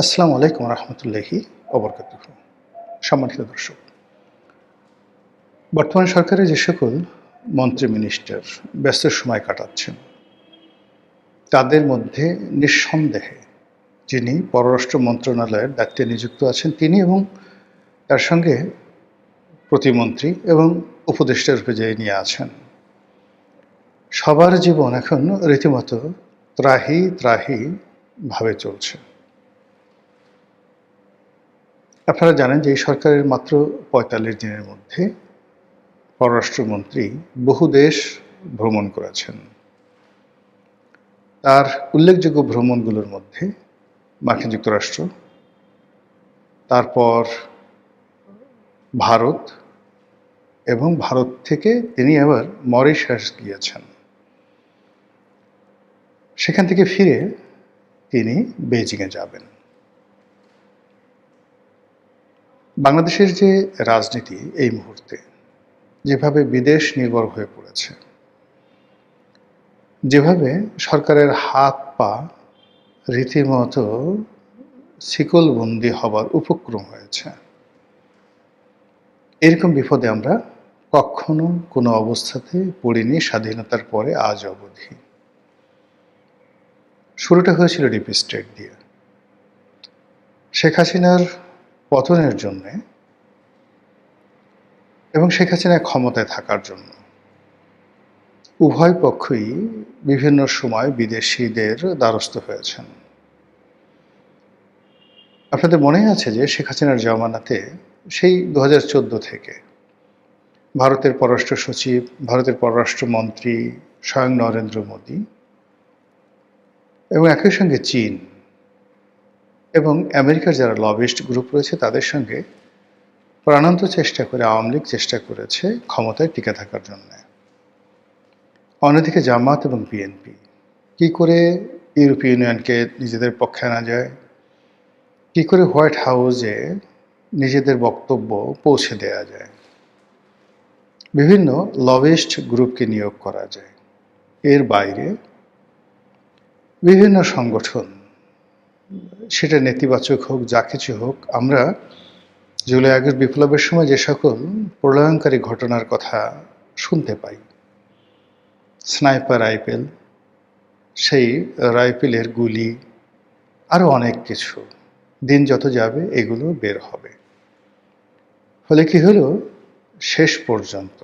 আসসালামু আলাইকুম রহমতুল্লাহি ওবরকাতুহ। সম্মানিত দর্শক, বর্তমান সরকারে যে সকল মন্ত্রী মিনিস্টার ব্যস্ত সময় কাটাচ্ছেন, তাদের মধ্যে নিঃসন্দেহে যিনি পররাষ্ট্র মন্ত্রণালয়ের দায়িত্বে নিযুক্ত আছেন তিনি এবং তার সঙ্গে প্রতিমন্ত্রী এবং উপদেষ্টা রূপে যে নিয়ে আছেন, সবার জীবন এখন রীতিমতো ত্রাহি ত্রাহি ভাবে চলছে। আপনারা জানেন যে এই সরকারের মাত্র ৪৫ দিনের মধ্যে পররাষ্ট্রমন্ত্রী বহু দেশ ভ্রমণ করেছেন। তার উল্লেখযোগ্য ভ্রমণগুলোর মধ্যে মার্কিন যুক্তরাষ্ট্র, তারপর ভারত, এবং ভারত থেকে তিনি আবার মরিশাস গিয়েছেন। সেখান থেকে ফিরে তিনি বেইজিংয়ে যাবেন। বাংলাদেশের যে রাজনীতি এই মুহূর্তে যেভাবে বিদেশ নির্ভর হয়ে পড়েছে, যেভাবে সরকারের হাত পা রীতিমতো শিকলবন্দি হবার উপক্রম হয়েছে, এরকম বিপদে আমরা কখনো কোনো অবস্থাতে পড়িনি স্বাধীনতার পরে আজ অবধি। শুরুটা হয়েছিল ডিপ স্টেট দিয়ে। শেখ হাসিনার পতনের জন্যে এবং শেখ হাসিনা ক্ষমতায় থাকার জন্য উভয় পক্ষই বিভিন্ন সময় বিদেশিদের দ্বারস্থ হয়েছেন। আপনাদের মনে আছে যে শেখ হাসিনার জমানাতে সেই ২০১৪ থেকে ভারতের পররাষ্ট্র সচিব, ভারতের পররাষ্ট্রমন্ত্রী স্বয়ং নরেন্দ্র মোদী এবং একই সঙ্গে চীন এবং আমেরিকার যারা লবিস্ট গ্রুপ রয়েছে তাদের সঙ্গে প্রাণান্ত চেষ্টা করে আওয়ামী লীগ চেষ্টা করেছে ক্ষমতায় টিকে থাকার জন্য। অন্যদিকে জামাত এবং বিএনপি কি করে ইউরোপীয় ইউনিয়নকে নিজেদের পক্ষে আনা যায়, কি করে হোয়াইট হাউসে নিজেদের বক্তব্য পৌঁছে দেওয়া যায়, বিভিন্ন লবিস্ট গ্রুপকে নিয়োগ করা যায়। এর বাইরে বিভিন্ন সংগঠন, সেটা নেতিবাচক হোক যা কিছু হোক, আমরা জুলাই আগস্ট বিপ্লবের সময় যে সকল প্রলয়ঙ্কারী ঘটনার কথা শুনতে পাই, স্নাইপার রাইফেল, সেই রাইফেলের গুলি, আরও অনেক কিছু, দিন যত যাবে এগুলো বের হবে। ফলে কি হলো, শেষ পর্যন্ত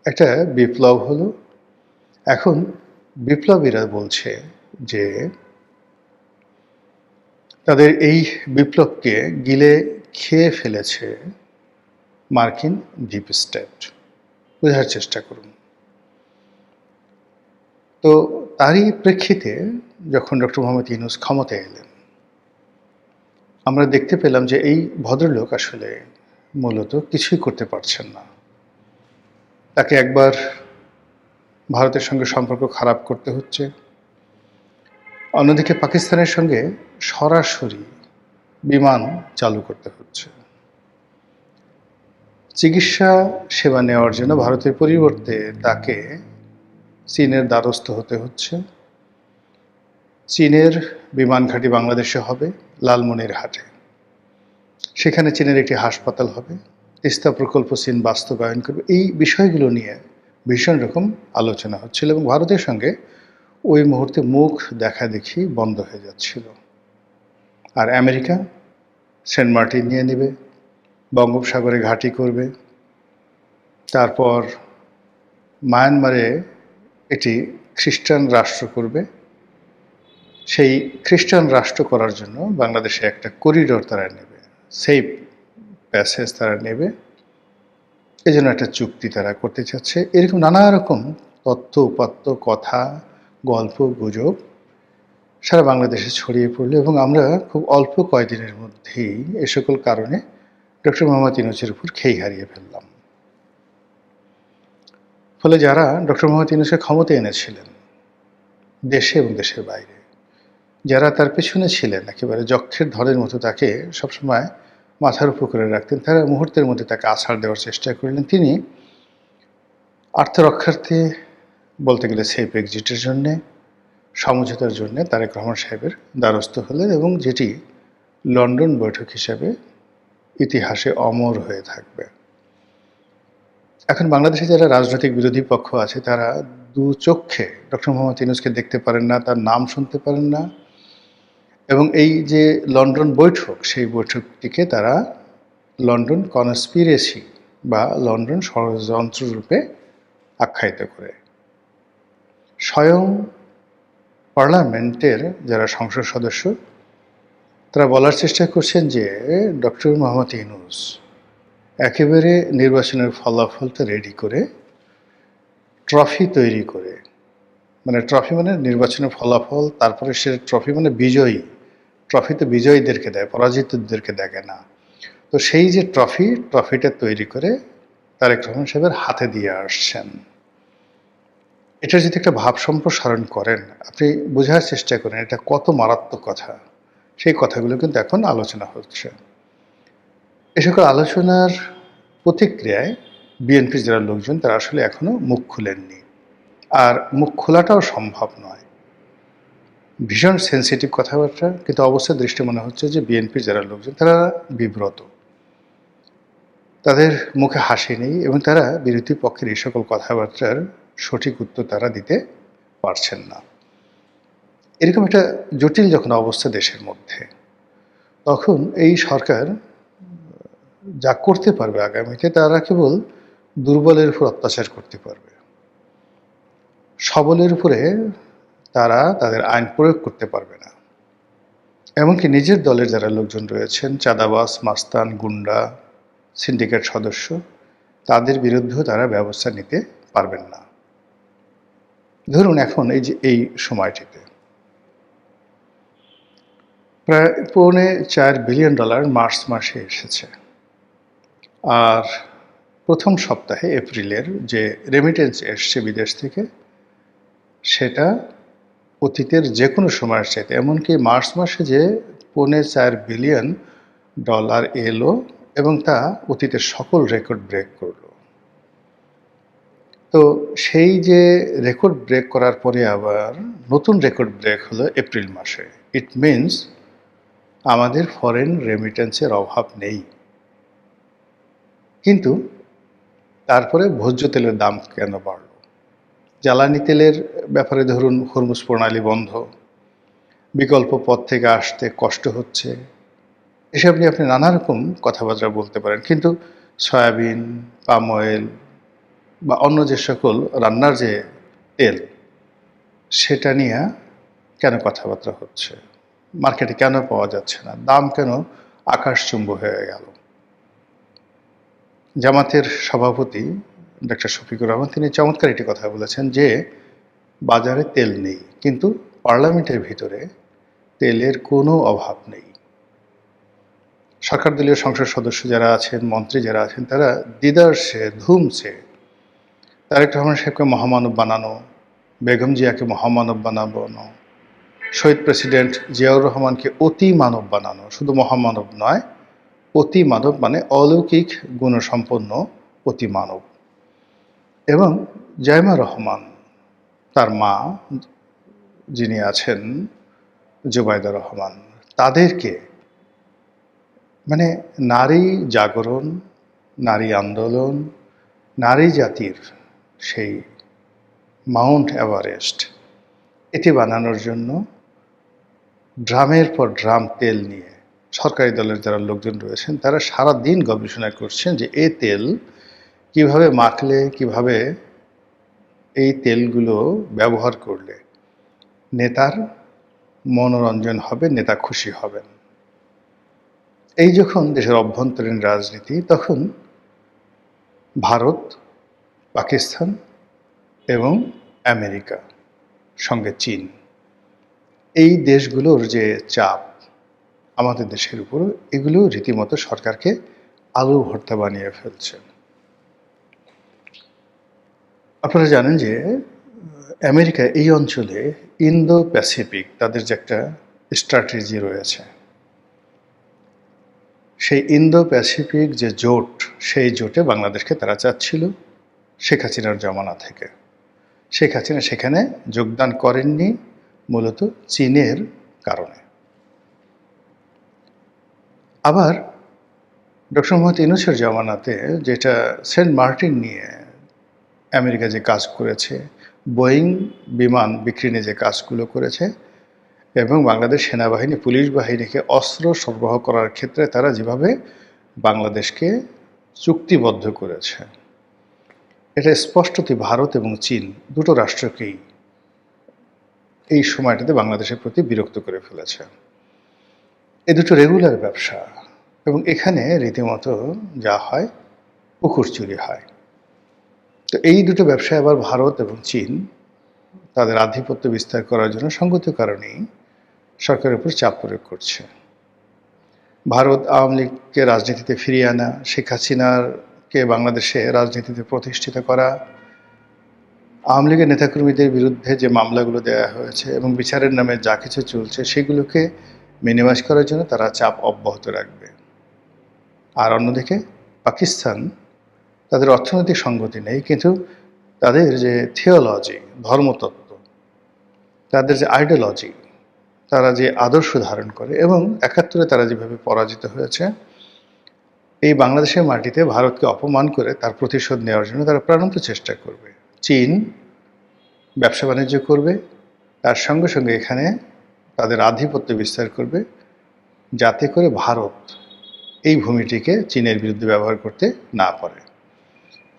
একটা বিপ্লব হলো। এখন বিপ্লবীরা বলছে যে তাদের এই বিপ্লবকে গিলে খেয়ে ফেলেছে মার্কিন ডিপ স্টেট। বোঝার চেষ্টা করুন। তো তারই প্রেক্ষিতে যখন ডক্টর মোহাম্মদ ইউনূস ক্ষমতায় এলেন, আমরা দেখতে পেলাম যে এই ভদ্রলোক আসলে মূলত কিছুই করতে পারছেন না। তাকে একবার ভারতের সঙ্গে সম্পর্ক খারাপ করতে হচ্ছে, অন্যদিকে পাকিস্তানের সঙ্গে সরাসরি বিমান চালু করতে হচ্ছে। চিকিৎসা সেবা নেওয়ার জন্য ভারতের পরিবর্তে তাকে চীনের দ্বারস্থ হতে হচ্ছে। চীনের বিমান ঘাঁটি বাংলাদেশে হবে, লালমনিরহাটে। সেখানে চীনের একটি হাসপাতাল হবে, তিস্তা প্রকল্প চীন বাস্তবায়ন করবে। এই বিষয়গুলো নিয়ে ভীষণ রকম আলোচনা হচ্ছিল এবং ভারতের সঙ্গে ওই মুহূর্তে মুখ দেখা দেখি বন্ধ হয়ে যাচ্ছিল। আর আমেরিকা সেন্ট মার্টিন নিয়ে নেবে, বঙ্গোপসাগরে ঘাঁটি করবে, তারপর মায়ানমারে এটি খ্রিস্টান রাষ্ট্র করবে। সেই খ্রিস্টান রাষ্ট্র করার জন্য বাংলাদেশে একটা করিডোর তারা নেবে, সেফ প্যাসেজ তারা নেবে, এই জন্য একটা চুক্তি তারা করতে চাচ্ছে। এরকম নানা রকম তথ্য উপাত্ত, কথা, গল্প গুজব সারা বাংলাদেশে ছড়িয়ে পড়লো এবং আমরা খুব অল্প কয়েকদিনের মধ্যেই এ সকল কারণে ডক্টর মোহাম্মদ ইউনূসের উপর খেই হারিয়ে ফেললাম। ফলে যারা ডক্টর মোহাম্মদ ইউনূসকে ক্ষমতা এনেছিলেন দেশে এবং দেশের বাইরে, যারা তার পেছনে ছিলেন একেবারে যক্ষের ধরের মতো তাকে সবসময় মাথার উপর করে রাখতেন, তারা মুহূর্তের মধ্যে তাকে আছাড় দেওয়ার চেষ্টা করলেন। তিনি আত্মরক্ষার্থে, বলতে গেলে সেফ এক্সিটের জন্যে, সমঝোতার জন্যে তারেক রহমান সাহেবের দ্বারস্থ হলেন এবং যেটি লন্ডন বৈঠক হিসেবে ইতিহাসে অমর হয়ে থাকবে। এখন বাংলাদেশে যারা রাজনৈতিক বিরোধী পক্ষ আছে তারা দু চক্ষে ডক্টর মোহাম্মদ ইউনূসকে দেখতে পারেন না, তার নাম শুনতে পারেন না, এবং এই যে লন্ডন বৈঠক, সেই বৈঠকটিকে তারা লন্ডন কনস্পিরেসি বা লন্ডন ষড়যন্ত্র রূপে আখ্যায়িত করে। স্বয়ং পার্লামেন্টের যারা সংসদ সদস্য তারা বলার চেষ্টা করছেন যে ডক্টর মোহাম্মদ ইউনূস একেবারে নির্বাচনের ফলাফলটা রেডি করে ট্রফি তৈরি করে, মানে ট্রফি মানে নির্বাচনের ফলাফল, তারপরে সে ট্রফি মানে বিজয়ী, ট্রফি তো বিজয়ীদেরকে দেয়, পরাজিতদেরকে দেখে না। তো সেই যে ট্রফিটা তৈরি করে তারেক রহমান সাহেবের হাতে দিয়ে আসছেন। এটা যদি একটা ভাব সম্প্রসারণ করেন, আপনি বোঝার চেষ্টা করেন এটা কত মারাত্মক কথা। সেই কথাগুলো কিন্তু এখন আলোচনা হচ্ছে। এ সকল আলোচনার প্রতিক্রিয়ায় বিএনপির যারা লোকজন তারা আসলে এখনো মুখ খুলেননি, আর মুখ খোলাটাও সম্ভব নয়। ভীষণ সেন্সিটিভ কথাবার্তা, কিন্তু অবস্থা দৃষ্টি মনে হচ্ছে যে বিএনপির যারা লোকজন তারা বিব্রত, তাদের মুখে হাসি নেই, এবং তারা বিরোধী পক্ষের এই সকল কথাবার্তার সঠিক উত্তর তারা দিতে পারছেন না। এরকম একটা জটিল যখন অবস্থা দেশের মধ্যে, তখন এই সরকার যা করতে পারবে আগামীতে, তারা কেবল দুর্বলের উপর অত্যাচার করতে পারবে, সবলের উপরে তারা তাদের আইন প্রয়োগ করতে পারবে না। এমনকি নিজের দলের যারা লোকজন রয়েছেন, চাঁদাবাজ, মাস্তান, গুন্ডা, সিন্ডিকেট সদস্য, তাদের বিরুদ্ধেও তারা ব্যবস্থা নিতে পারবেন না। ধরুন এখন এই সময়টিতে প্রায় $4.25 বিলিয়ন মার্চ মাসে এসেছে, আর প্রথম সপ্তাহে এপ্রিলের যে রেমিটেন্স এসছে বিদেশ থেকে, সেটা অতীতের যে কোনো সময়ের চাইতে, এমনকি মার্চ মাসে যে $4.25 বিলিয়ন এলো, এবং তা অতীতের সকল রেকর্ড ব্রেক করল। তো সেই যে রেকর্ড ব্রেক করার পরে আবার নতুন রেকর্ড ব্রেক হলো এপ্রিল মাসে। ইট মিনস আমাদের ফরেন রেমিটেন্সের অভাব নেই, কিন্তু তারপরে ভোজ্য তেলের দাম কেন বাড়ল? জ্বালানি তেলের ব্যাপারে ধরুন হরমুজ প্রণালী বন্ধ, বিকল্প পথ থেকে আসতে কষ্ট হচ্ছে, এসব নিয়ে আপনি নানা রকম কথাবার্তা বলতে পারেন, কিন্তু সয়াবিন, পাম অয়েল বা অন্য যে সকল রান্নার যে তেল, সেটা নিয়ে কেন কথাবার্তা হচ্ছে? মার্কেটে কেন পাওয়া যাচ্ছে না? দাম কেন আকাশচুম্ব হয়ে গেল? জামাতের সভাপতি ডক্টর শফিকুর রহমান তিনি চমৎকার একটি কথা বলেছেন যে বাজারে তেল নেই, কিন্তু পার্লামেন্টের ভিতরে তেলের কোনো অভাব নেই। সরকার দলীয় সংসদ সদস্য যারা আছেন, মন্ত্রী যারা আছেন, তারা দিদারসে ধুমছে তারেক রহমান সাহেবকে মহামানব বানানো, বেগম জিয়াকে মহামানব বানানো, শহীদ প্রেসিডেন্ট জিয়াউর রহমানকে অতি মানব বানানো, শুধু মহামানব নয়, অতি মানব মানে অলৌকিক গুণসম্পন্ন অতি মানব। এবং জাইমা রহমান, তার মা যিনি আছেন জুবাইদা রহমান, তাদেরকে মানে নারী জাগরণ, নারী আন্দোলন, নারী জাতির সেই মাউন্ট এভারেস্ট, এটি বানানোর জন্য ড্রামের পর ড্রাম তেল নিয়ে সরকারি দলের যারা লোকজন রয়েছেন তারা সারা দিন গবেষণা করছেন যে এই তেল কিভাবে মাখলে, কিভাবে এই তেলগুলো ব্যবহার করলে নেতার মনোরঞ্জন হবে, নেতা খুশি হবেন। এই যখন দেশের অভ্যন্তরীণ রাজনীতি, তখন ভারত, পাকিস্তান এবং আমেরিকা, সঙ্গে চীন, এই দেশগুলোর যে চাপ আমাদের দেশের উপর, এগুলো রীতিমতো সরকারকে আলু ভর্তা বানিয়ে ফেলছে। আপনারা জানেন যে আমেরিকা এই অঞ্চলে ইন্দো প্যাসিফিক তাদের যে একটা স্ট্র্যাটেজি রয়েছে, সেই ইন্দো প্যাসিফিক যে জোট, সেই জোটে বাংলাদেশকে তারা চাচ্ছিল শেখ হাসিনার জমানা থেকে। শেখ হাসিনা সেখানে যোগদান করেননি মূলত চীনের কারণে। আবার ডক্টর মোহাম্মদ ইউনূসের জামানাতে যেটা সেন্ট মার্টিন নিয়ে আমেরিকা যে কাজ করেছে, বোয়িং বিমান বিক্রি নিয়ে যে কাজগুলো করেছে, এবং বাংলাদেশ সেনাবাহিনী পুলিশ বাহিনীকে অস্ত্র সরবরাহ করার ক্ষেত্রে তারা যেভাবে বাংলাদেশকে চুক্তিবদ্ধ করেছে, এটা স্পষ্টতই ভারত এবং চীন দুটো রাষ্ট্রকেই এই সময়টাতে বাংলাদেশের প্রতি বিরক্ত করে ফেলেছে। এ দুটো রেগুলার ব্যবসা, এবং এখানে রীতিমতো যা হয় পুকুর চুরি হয়। তো এই দুটো ব্যবসায় আবার ভারত এবং চীন তাদের আধিপত্য বিস্তার করার জন্য সঙ্গত কারণেই সরকারের উপর চাপ প্রয়োগ করছে। ভারত আওয়ামী লীগকে রাজনীতিতে ফিরিয়ে আনা, শেখ হাসিনাকে বাংলাদেশে রাজনীতিতে প্রতিষ্ঠিত করা, আওয়ামী লীগের নেতাকর্মীদের বিরুদ্ধে যে মামলাগুলো দেওয়া হয়েছে এবং বিচারের নামে যা কিছু চলছে সেগুলোকে মিনিমাইজ করার জন্য তারা চাপ অব্যাহত রাখবে। আর অন্যদিকে পাকিস্তান, তাদের অর্থনৈতিক সংগতি নেই, কিন্তু তাদের যে থিওলজি, ধর্মতত্ত্ব, তাদের যে আইডিওলজি, তারা যে আদর্শ ধারণ করে, এবং ৭১-এ তারা যেভাবে পরাজিত হয়েছে, এই বাংলাদেশের মাটিতে ভারতকে অপমান করে তার প্রতিশোধ নেওয়ার জন্য তারা প্রাণান্ত চেষ্টা করবে। চীন ব্যবসা বাণিজ্য করবে, তার সঙ্গে সঙ্গে এখানে তাদের আধিপত্য বিস্তার করবে, যাতে করে ভারত এই ভূমিটিকে চীনের বিরুদ্ধে ব্যবহার করতে না পারে।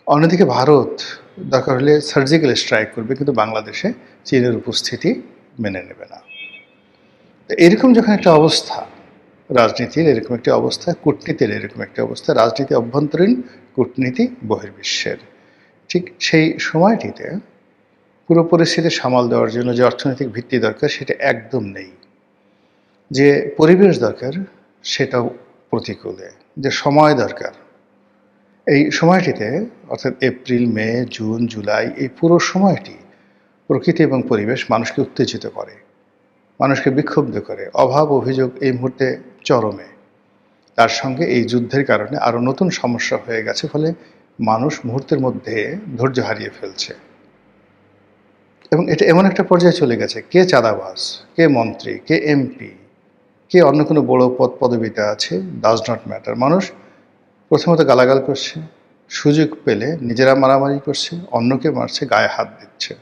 অন্যদিকে ভারত দরকার হলে সার্জিক্যাল স্ট্রাইক করবে, কিন্তু বাংলাদেশে চীনের উপস্থিতি মেনে নেবে না। তো এরকম যখন একটা অবস্থা, রাজনীতির এরকম একটি অবস্থা, কূটনীতির এরকম একটি অবস্থা, রাজনীতি অভ্যন্তরীণ, কূটনীতি বহির্বিশ্বের, ঠিক সেই সময়টিতে পুরো পরিস্থিতি সামাল দেওয়ার জন্য যে অর্থনৈতিক ভিত্তি দরকার সেটা একদম নেই, যে পরিবেশ দরকার সেটাও প্রতিকূলে, যে সময় দরকার, এই সময়টিতে অর্থাৎ এপ্রিল, মে, জুন, জুলাই, এই পুরো সময়টি প্রকৃতি এবং পরিবেশ মানুষকে উত্তেজিত করে, মানুষকে বিক্ষুব্ধ করে। অভাব অভিযোগ এই মুহূর্তে চরমে, তার সঙ্গে এই যুদ্ধের কারণে আরও নতুন সমস্যা হয়ে গেছে, ফলে মানুষ মুহূর্তের মধ্যে ধৈর্য হারিয়ে ফেলছে। এবং এটা এমন একটা পর্যায়ে চলে গেছে, কে চাঁদাবাজ, কে মন্ত্রী, কে এমপি, কে অন্য কোনো বড় পদ পদবিতে আছে, ডাজ নট ম্যাটার। মানুষ প্রথমত গালাগাল করছে, সুযোগ পেলে নিজেরা মারামারি করছে, অন্যকে মারছে, গায়ে হাত দিচ্ছে।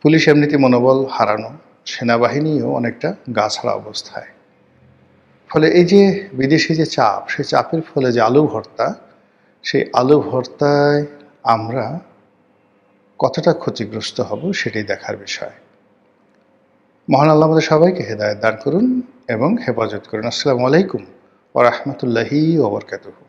পুলিশ এমনিতে মনোবল হারানো, সেনাবাহিনীও অনেকটা গা ছাড়া অবস্থায়। ফলে এই যে বিদেশি যে চাপ, সেই চাপের ফলে যে আলু ভর্তা, সেই আলু ভর্তায় আমরা কতটা ক্ষতিগ্রস্ত হব সেটাই দেখার বিষয়। মহান আল্লাহ আমাদের সবাইকে হেদায়েত দান করুন এবং হেফাজত করুন। আসসালামু আলাইকুম ওয়া রাহমাতুল্লাহি ওয়া বারাকাতুহু।